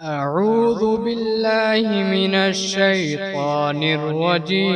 أعوذ بالله من الشيطان الرجيم.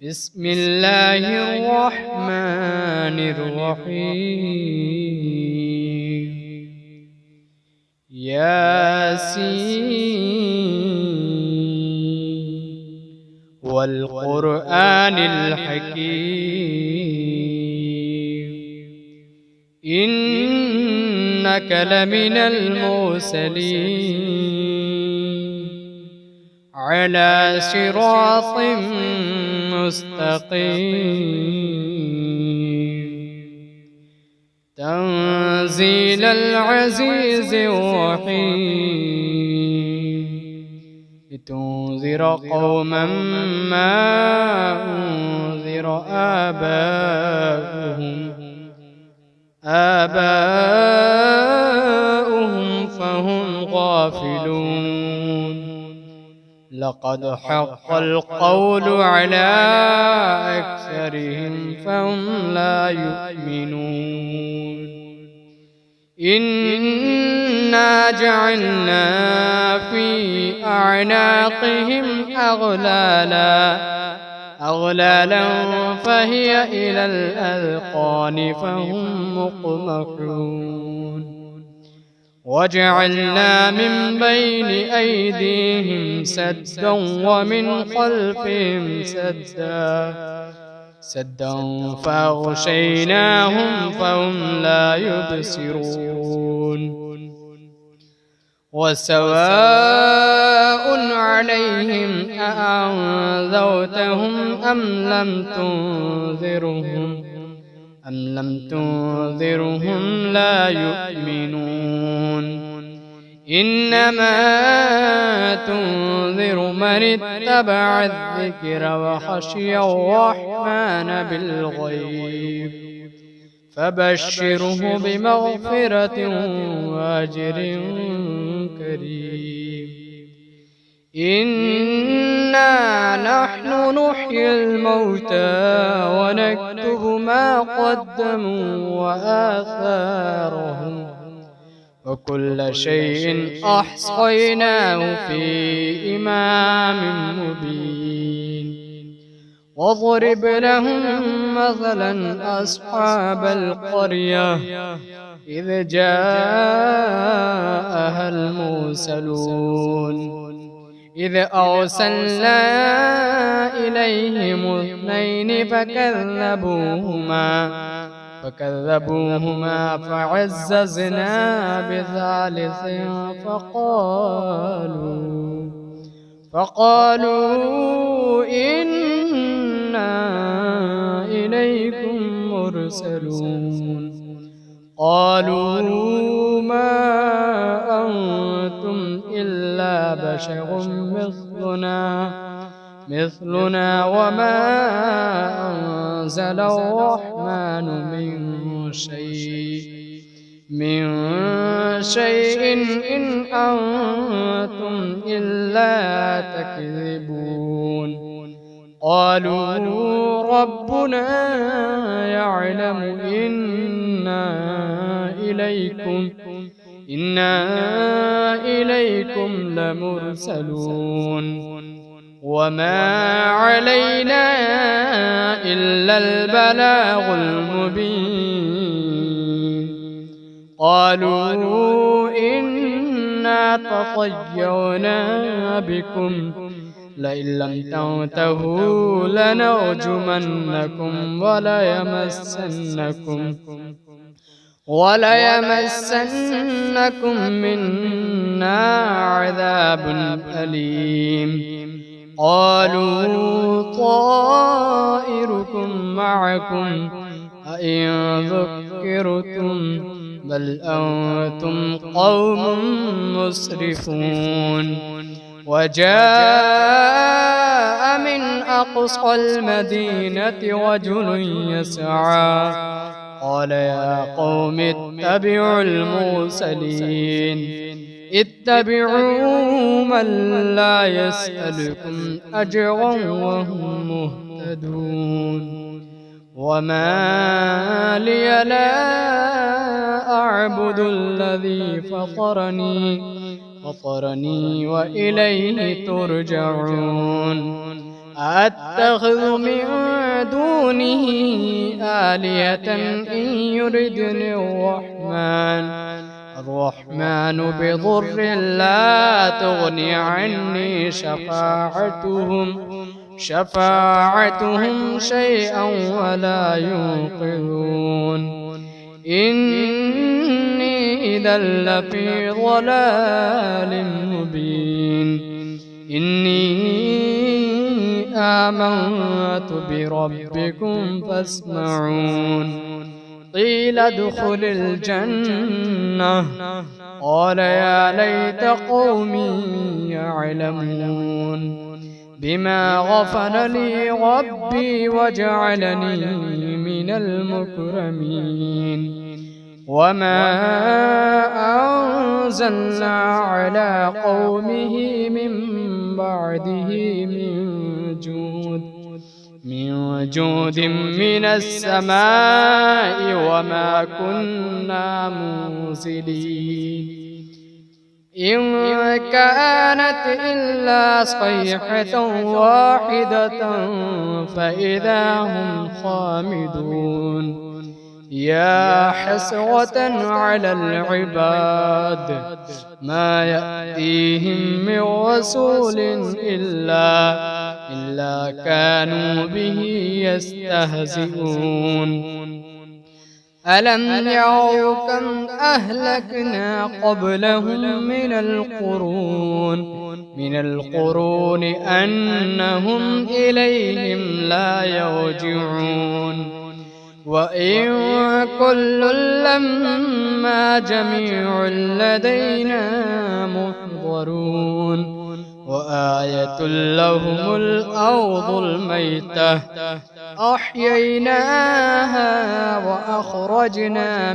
بسم الله الرحمن الرحيم. ياسين والقرآن الحكيم إنك لمن المرسلين على صراط مستقيم تنزيل العزيز الرحيم لتنذر قوما ما أنذر آباؤهم فهم غافلون. لقد حق القول على أكثرهم فهم لا يؤمنون. إنا جعلنا في أعناقهم أغلالا فهي إلى الأذقان فهم مقمحون. وجعلنا من بين أيديهم سدا ومن خلفهم سدا فأغشيناهم فهم لا يبصرون. وسواء عليهم أأنذرتهم أم لم تنذرهم لا يؤمنون. إنما تنذر من اتبع الذكر وخشي الرحمن بالغيب فبشره بمغفرة وأجر كريم. إنا نحن نحيي الموتى ونكتب ما قدموا وآثارهم وكل شيء أحصيناه في إمام مبين. واضرب لهم مثلا أصحاب القرية إذ جاءها المرسلون إذ أرسلنا إليهم اثنين فكذبوهما فعززنا بثالث فقالوا إنا إليكم مرسلون. قالوا ما أنتم إلا بشر مثلنا وما أنزل الرحمن من شيء إن أنتم إلا تكذبون. قالوا ربنا يعلم إنا إليكم لمرسلون وما علينا إلا البلاغ المبين. قالوا إنا تطيرنا بكم لئن لم تنتهوا لنرجمنكم وليمسنكم منا عذاب أليم. قالوا طائركم معكم أئن ذكرتم بل أنتم قوم مسرفون. وجاء من أقصى المدينة رجل يسعى قال يا قوم اتبعوا المرسلين اتبعوا من لا يسألكم أجرا وهم مهتدون. وما لي لا أعبد الذي فطرني وإليه ترجعون أتخذ من دونه آلهة إن يردني الرحمن بضر لا تغني عني شفاعتهم شيئا ولا ينقذون إني إذا لفي ضلال مبين إني آمنت بربكم فاسمعون قيل ادخل الجنة قال يا ليت قومي يعلمون بما غفر لي ربي وجعلني من المكرمين وما أنزلنا على قومه من بعده من جود من السماء وما كنا منزلين إن كانت إلا صيحة واحدة فإذا هم خامدون يا حسرة على العباد ما يأتيهم من رسول إلا كانوا به يستهزئون ألم يروا كم أهلكنا قبلهم من القرون أنهم إليهم لا يرجعون وإن كل لما جميع لدينا محضرون وآية لهم الأرض الميتة أحييناها وأخرجنا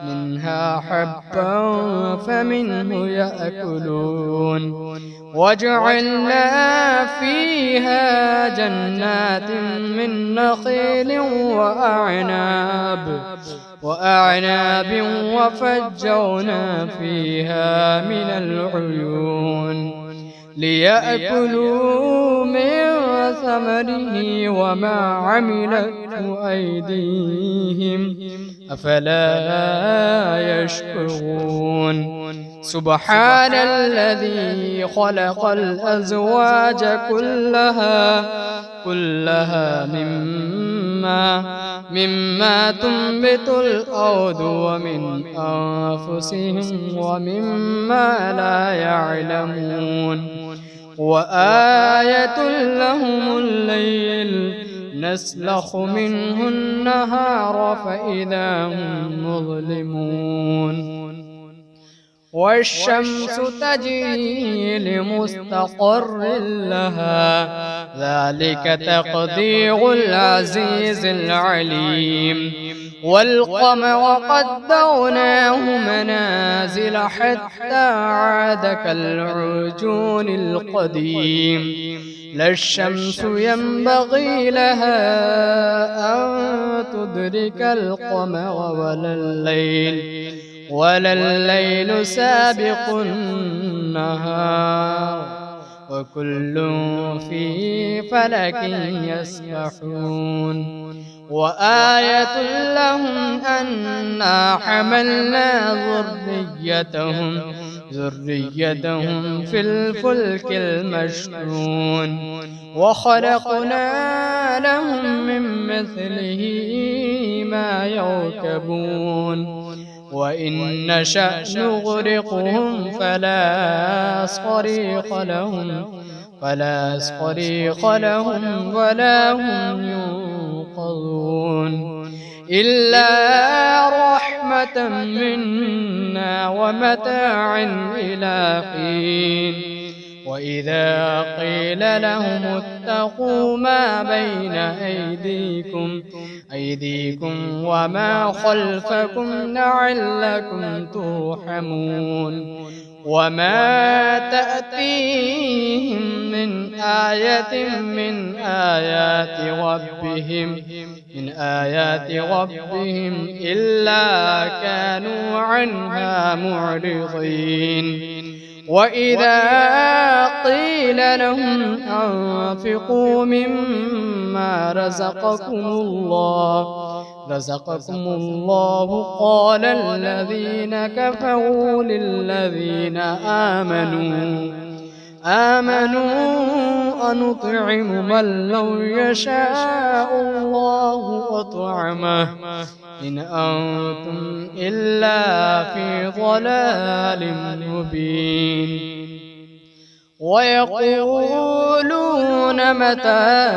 منها حبا فمنه يأكلون وجعلنا فيها جنات من نخيل وأعناب وفجرنا فيها من العيون ليأكلوا من ثمره وما عملته أيديهم أفلا يشكرون سبحان الذي خلق الأزواج كلها مما تنبت الأرض ومن أنفسهم ومما لا يعلمون وآية لهم الليل نسلخ منه النهار فإذا هم مظلمون والشمس تجري لمستقر لها ذلك تقدير العزيز العليم والقمر قدرناه منازل حتى عاد كالعرجون القديم لا الشمس ينبغي لها أن تدرك القمر ولا الليل سابق النهار وكل في فلك يسبحون وآية لهم أنا حملنا ذريتهم في الفلك المشحون وخلقنا لهم من مثله ما يركبون وإن نشأ نغرقهم فلا صريخ لهم ولا هم ينقذون إلا رحمة منا ومتاعا إلى حين وإذا قيل لهم اتقوا ما بين أيديكم وما خلفكم لعلكم ترحمون وما تأتيهم من آية من آيات ربهم إلا كانوا عنها معرضين وإذا قيل لهم أنفقوا مما رزقكم الله قال الذين كفروا للذين آمنوا أنطعم من لو يشاء الله أطعمه إن أنتم إلا في ضلال مبين ويقولون متى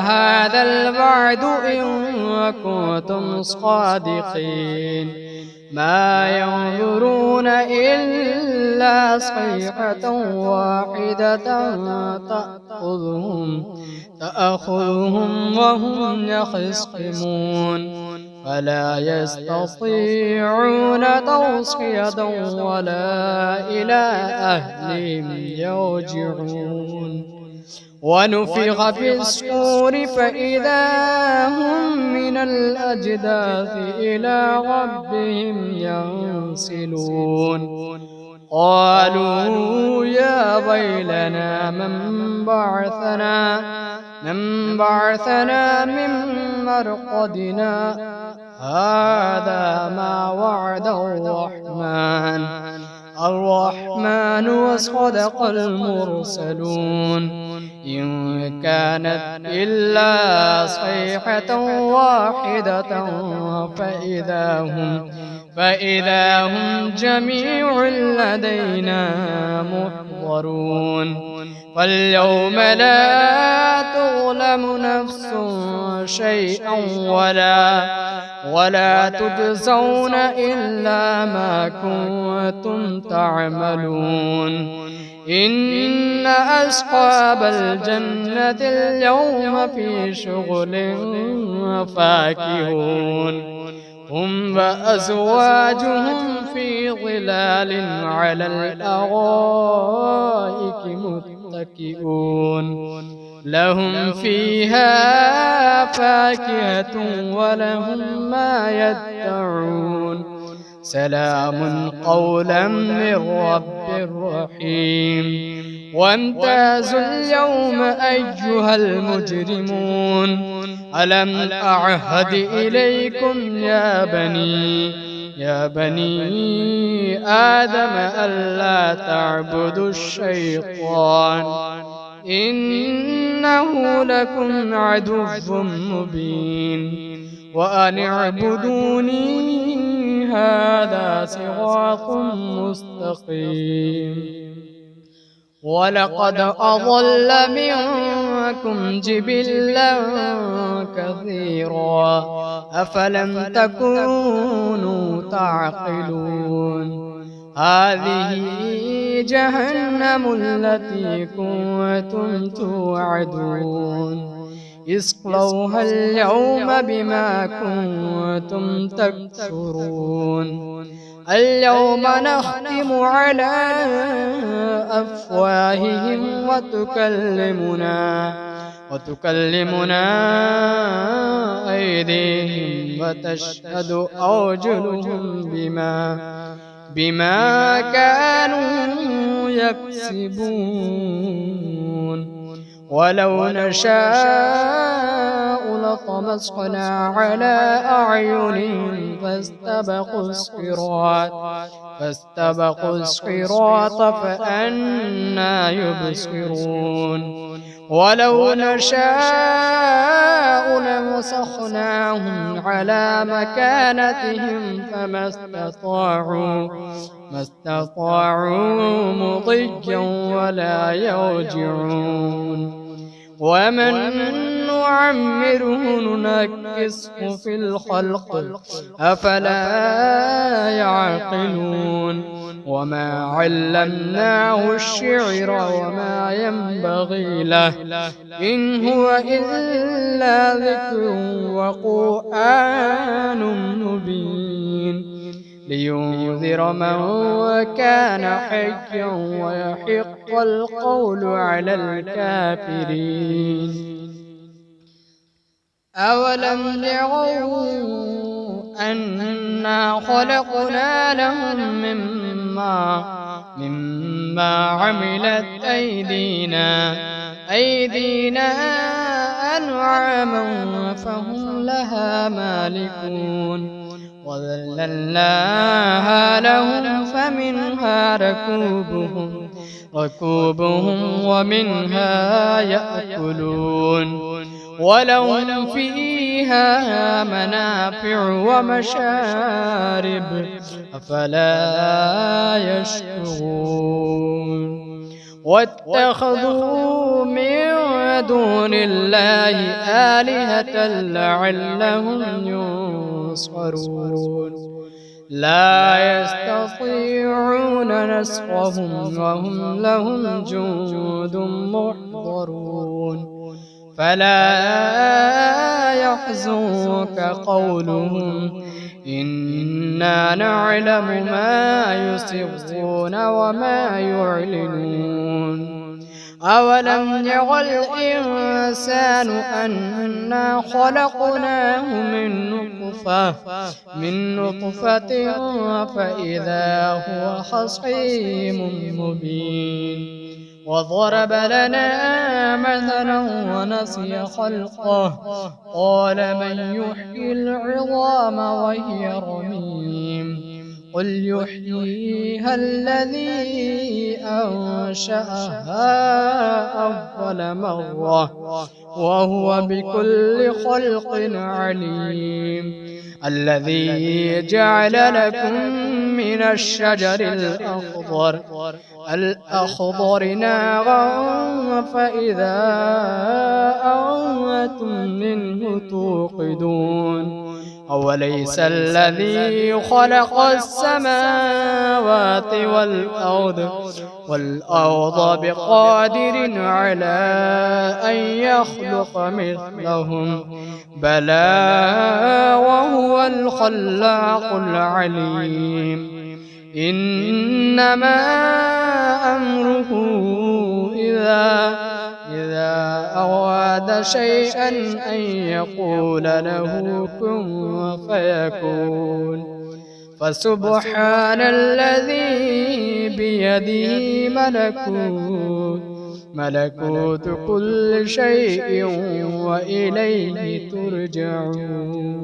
هذا الوعد إن كنتم صادقين ما ينظرون إلا صيحة واحدة تأخذهم وهم يخصمون فلا يستطيعون توصية ولا إلى أهلهم يرجعون ونفخ في الصور فإذا هم من الأجداث إلى ربهم ينسلون قالوا يا ويلنا من بعثنا من مرقدنا هذا ما وعد الرحمن وصدق المرسلون إن كانت إلا صيحة واحدة فإذا هم جميع لدينا محضرون فاليوم لا تظلم نفس شيئا ولا تجزون إلا ما كنتم تعملون إن أصحاب الجنة اليوم في شغل فاكهون هم وأزواجهم في ظلال على الأرائك متكئون لهم فيها فاكهة ولهم ما يدعون سلام قولا من رب رحيم وامتازوا اليوم أيها المجرمون ألم أعهد إليكم يا بني آدم ألا تعبدوا الشيطان إنه لكم عدو مبين وأن اعبدوني هذا صراط مستقيم ولقد أضل منكم جبلا كثيرا أفلم تكونوا تعقلون هذه جهنم التي كنتم توعدون اصلوها اليوم بما كنتم تكفرون اليوم نختم على أفواههم وتكلمنا أيديهم وتشهد أرجلهم بما كانوا يكسبون ولو نشاء لطمسنا على أعينهم فاستبقوا الصراط فأنى يبصرون ولو نشاء لمسخناهم على مكانتهم فما استطاعوا مضيا ولا يرجعون ومن نعمره ننكسه في الخلق أفلا يعقلون وما علمناه الشعر وما ينبغي له إن هو إلا ذكر وقرآن مبين لينذر من كان حيا ويحق القول على الكافرين أولم يروا أنا خلقنا لهم مما عملت أيدينا أنعاما فهم لها مالكون وذللناها لهم فمنها ركوبهم ومنها يأكلون ولهم فيها منافع ومشارب أفلا يشكرون واتخذوا من دون الله آلهة لعلهم ينصرون لا يستطيعون نصرهم وهم لهم جند محضرون فلا يحزنك قولهم إنا نعلم ما يسرون وما يعلنون أولم ير الإنسان أنا خلقناه من نطفة فإذا هو خصيم مبين وضرب لنا مثلا ونسي خلقه قال من يحيي العظام وهي رميم قل يحييها الذي أنشأها أول مرة وهو بكل خلق عليم الذي جعل لكم من الشجر الأخضر نارا فإذا أنتم منه توقدون أوليس الذي خلق السماوات والأرض بقادر على أن يخلق مثلهم بلى وهو الخلاق العليم إنما أمره إذا أراد شيئا أن يقول له كن فيكون فسبحان الذي بيده ملكوت كل شيء وإليه ترجعون.